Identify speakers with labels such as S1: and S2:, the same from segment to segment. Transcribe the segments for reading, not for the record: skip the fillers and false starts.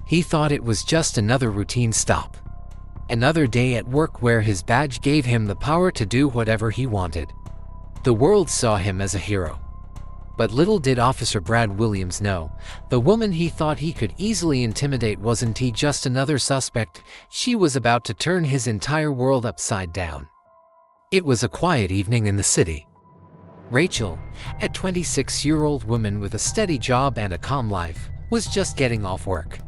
S1: He thought it was just another routine stop. Another day at work where his badge gave him the power to do whatever he wanted. The world saw him as a hero. But little did Officer Brad Williams know, the woman he thought he could easily intimidate wasn't just another suspect. She was about to turn his entire world upside down. It was a quiet evening in the city. Rachel, a 26-year-old woman with a steady job and a calm life, was just getting off work.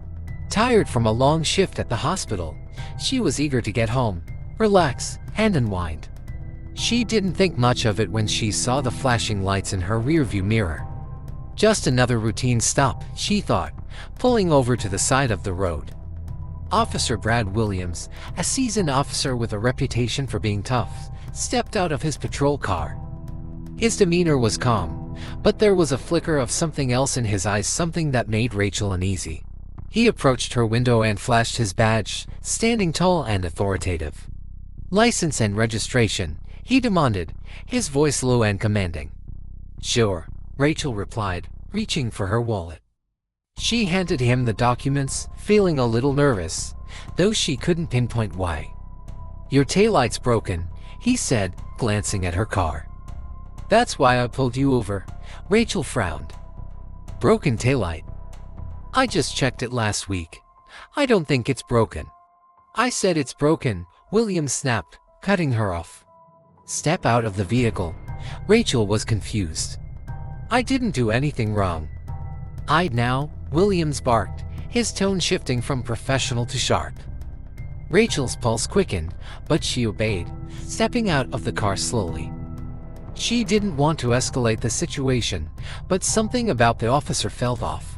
S1: Tired from a long shift at the hospital, she was eager to get home, relax, and unwind. She didn't think much of it when she saw the flashing lights in her rearview mirror. Just another routine stop, she thought, pulling over to the side of the road. Officer Brad Williams, a seasoned officer with a reputation for being tough, stepped out of his patrol car. His demeanor was calm, but there was a flicker of something else in his eyes, something that made Rachel uneasy. He approached her window and flashed his badge, standing tall and authoritative. "License and registration," he demanded, his voice low and commanding. "Sure," Rachel replied, reaching for her wallet. She handed him the documents, feeling a little nervous, though she couldn't pinpoint why. "Your taillight's broken," he said, glancing at her car. "That's why I pulled you over," Rachel frowned. "Broken taillight? I just checked it last week. I don't think it's broken." "I said it's broken," Williams snapped, cutting her off. "Step out of the vehicle." Rachel was confused. "I didn't do anything wrong." Now," Williams barked, his tone shifting from professional to sharp. Rachel's pulse quickened, but she obeyed, stepping out of the car slowly. She didn't want to escalate the situation, but something about the officer felt off.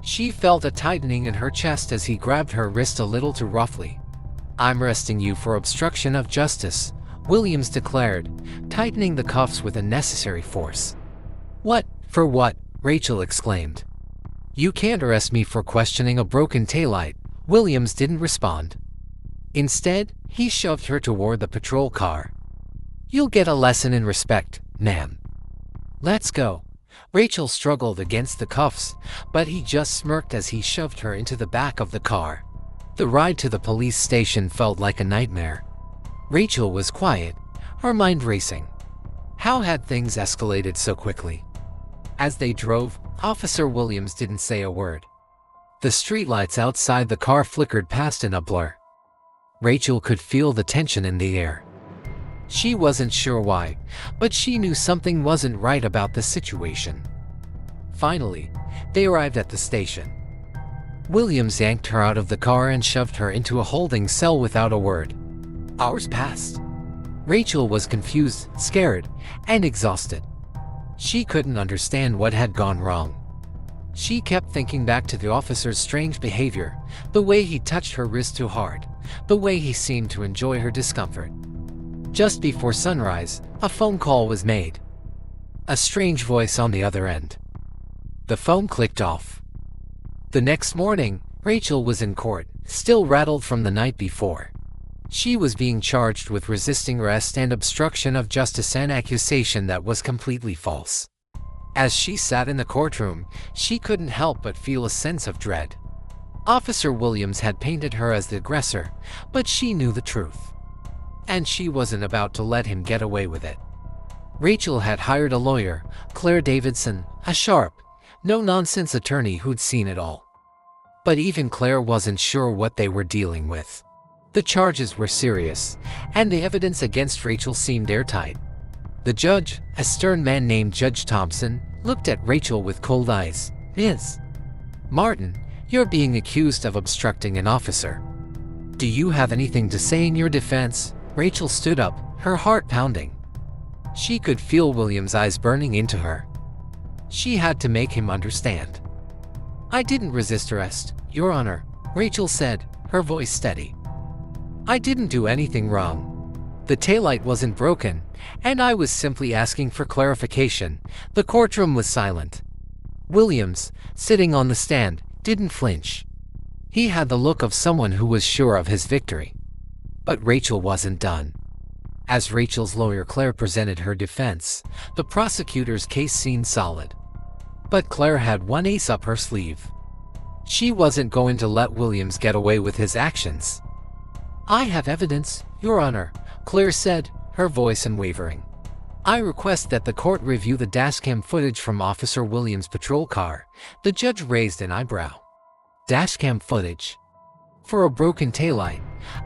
S1: She felt a tightening in her chest as he grabbed her wrist a little too roughly. "I'm arresting you for obstruction of justice," Williams declared, tightening the cuffs with unnecessary force. "What? For what?" Rachel exclaimed. "You can't arrest me for questioning a broken taillight." Williams didn't respond. Instead, he shoved her toward the patrol car. "You'll get a lesson in respect, ma'am." "Let's go." Rachel struggled against the cuffs, but he just smirked as he shoved her into the back of the car. The ride to the police station felt like a nightmare. Rachel was quiet, her mind racing. How had things escalated so quickly? As they drove, Officer Williams didn't say a word. The streetlights outside the car flickered past in a blur. Rachel could feel the tension in the air. She wasn't sure why, but she knew something wasn't right about the situation. Finally, they arrived at the station. Williams yanked her out of the car and shoved her into a holding cell without a word. Hours passed. Rachel was confused, scared, and exhausted. She couldn't understand what had gone wrong. She kept thinking back to the officer's strange behavior, the way he touched her wrist too hard, the way he seemed to enjoy her discomfort. Just before sunrise, a phone call was made. A strange voice on the other end. The phone clicked off. The next morning, Rachel was in court, still rattled from the night before. She was being charged with resisting arrest and obstruction of justice, an accusation that was completely false. As she sat in the courtroom, she couldn't help but feel a sense of dread. Officer Williams had painted her as the aggressor, but she knew the truth. And she wasn't about to let him get away with it. Rachel had hired a lawyer, Claire Davidson, a sharp, no-nonsense attorney who'd seen it all. But even Claire wasn't sure what they were dealing with. The charges were serious, and the evidence against Rachel seemed airtight. The judge, a stern man named Judge Thompson, looked at Rachel with cold eyes. "Ms. Martin, you're being accused of obstructing an officer. Do you have anything to say in your defense?" Rachel stood up, her heart pounding. She could feel Williams' eyes burning into her. She had to make him understand. "I didn't resist arrest, Your Honor," Rachel said, her voice steady. "I didn't do anything wrong. The taillight wasn't broken, and I was simply asking for clarification." The courtroom was silent. Williams, sitting on the stand, didn't flinch. He had the look of someone who was sure of his victory. But Rachel wasn't done. As Rachel's lawyer Claire presented her defense, the prosecutor's case seemed solid. But Claire had one ace up her sleeve. She wasn't going to let Williams get away with his actions. "I have evidence, Your Honor," Claire said, her voice unwavering. "I request that the court review the dashcam footage from Officer Williams' patrol car." The judge raised an eyebrow. "Dashcam footage? For a broken taillight?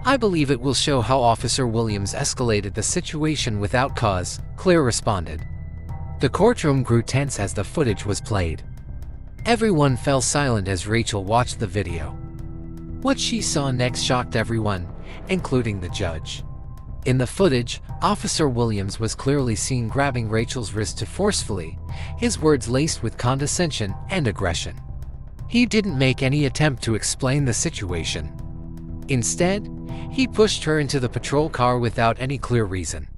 S1: I believe it will show how Officer Williams escalated the situation without cause," Claire responded. The courtroom grew tense as the footage was played. Everyone fell silent as Rachel watched the video. What she saw next shocked everyone, including the judge. In the footage, Officer Williams was clearly seen grabbing Rachel's wrist forcefully, his words laced with condescension and aggression. He didn't make any attempt to explain the situation. Instead, he pushed her into the patrol car without any clear reason.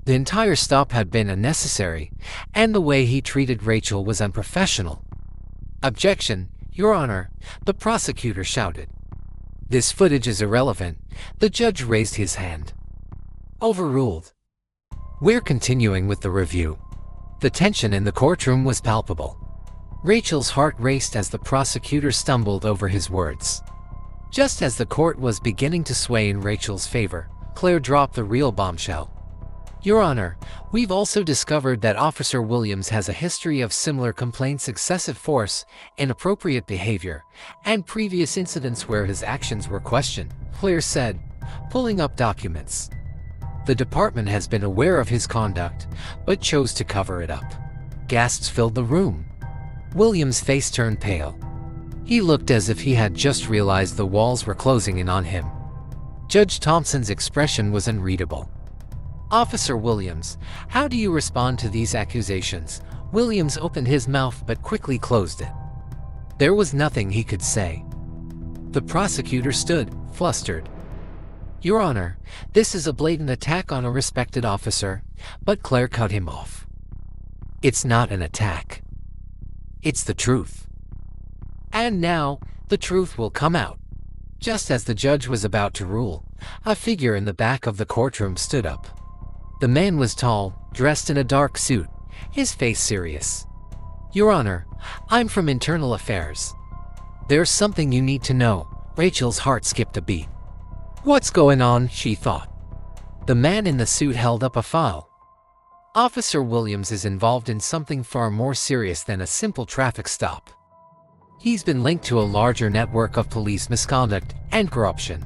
S1: The entire stop had been unnecessary, and the way he treated Rachel was unprofessional. "Objection, Your Honor," the prosecutor shouted. "This footage is irrelevant." The judge raised his hand. Overruled. We're continuing with the review. The tension in the courtroom was palpable. Rachel's heart raced as the prosecutor stumbled over his words. Just as the court was beginning to sway in Rachel's favor, Claire dropped the real bombshell. "Your Honor, we've also discovered that Officer Williams has a history of similar complaints, excessive force, inappropriate behavior, and previous incidents where his actions were questioned," Claire said, pulling up documents. "The department has been aware of his conduct, but chose to cover it up." Gasps filled the room. Williams' face turned pale. He looked as if he had just realized the walls were closing in on him. Judge Thompson's expression was unreadable. "Officer Williams, how do you respond to these accusations?" Williams opened his mouth but quickly closed it. There was nothing he could say. The prosecutor stood, flustered. "Your Honor, this is a blatant attack on a respected officer," but Claire cut him off. "It's not an attack. It's the truth. And now, the truth will come out." Just as the judge was about to rule, a figure in the back of the courtroom stood up. The man was tall, dressed in a dark suit, his face serious. "Your Honor, I'm from Internal Affairs. There's something you need to know." Rachel's heart skipped a beat. "What's going on?" she thought. The man in the suit held up a file. "Officer Williams is involved in something far more serious than a simple traffic stop. He's been linked to a larger network of police misconduct and corruption."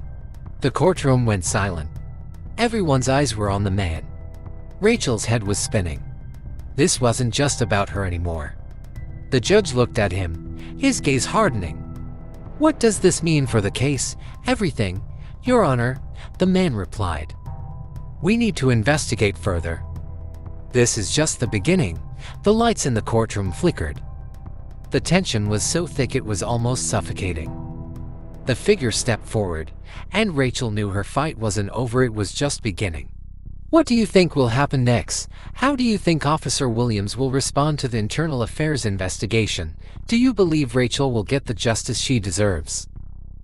S1: The courtroom went silent. Everyone's eyes were on the man. Rachel's head was spinning. This wasn't just about her anymore. The judge looked at him, his gaze hardening. "What does this mean for the case?" "Everything, Your Honor," the man replied. "We need to investigate further." This is just the beginning. The lights in the courtroom flickered. The tension was so thick it was almost suffocating. The figure stepped forward, and Rachel knew her fight wasn't over, it was just beginning. "What do you think will happen next? How do you think Officer Williams will respond to the Internal Affairs investigation? Do you believe Rachel will get the justice she deserves?"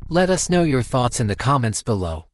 S1: Let us know your thoughts in the comments below.